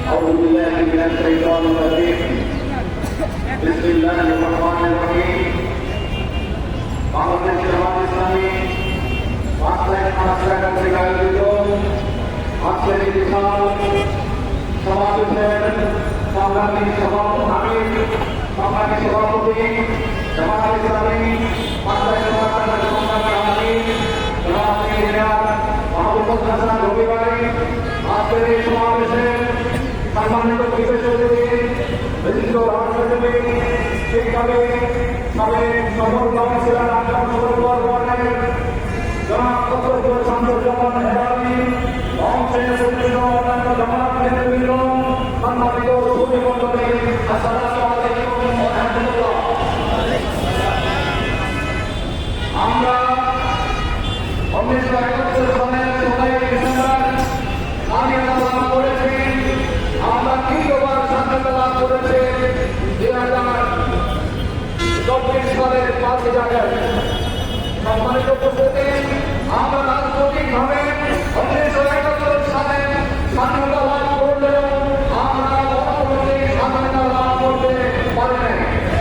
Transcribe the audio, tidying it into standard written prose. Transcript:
أعوذ بالله من الشيطان الرجيم بسم الله الرحمن الرحيم Bangladesh Jamaat Islami Maslak থেকে আয়োজিত আজকের এই বিশাল সমাবেশের সংগ্রামী সভাপতি জামাত ইসলামী মাসলাক রবিবারে আজকের এই সমাবেশে সম্মানিত বিশেষ অতিথি বিশিষ্ট রাজনীতিবিদ শিক্ষাবিদ সাবেক সফল কাউন্সিলর আজম সদর ওয়ার্ডের জনাব ফখরুল শামসুল জামান হেরানি অংশের সুপ্রিয় অন্যান্য জামাত নেতৃবৃন্দ সম্মানিত সুধী মণ্ডলী আসসালামু আলাইকুম ওয়া রাহমাতুল্লাহ। আমরা 1971 সালের 16 ডিসেম্বর স্বাধীনতা লাভ করেছি। আমরা তৃতীয়বার স্বাধীনতা লাভ করেছি 2024 সালের 5 জানুয়ারি। সম্মানিত উপস্থিতি, আমরা রাজনৈতিকভাবে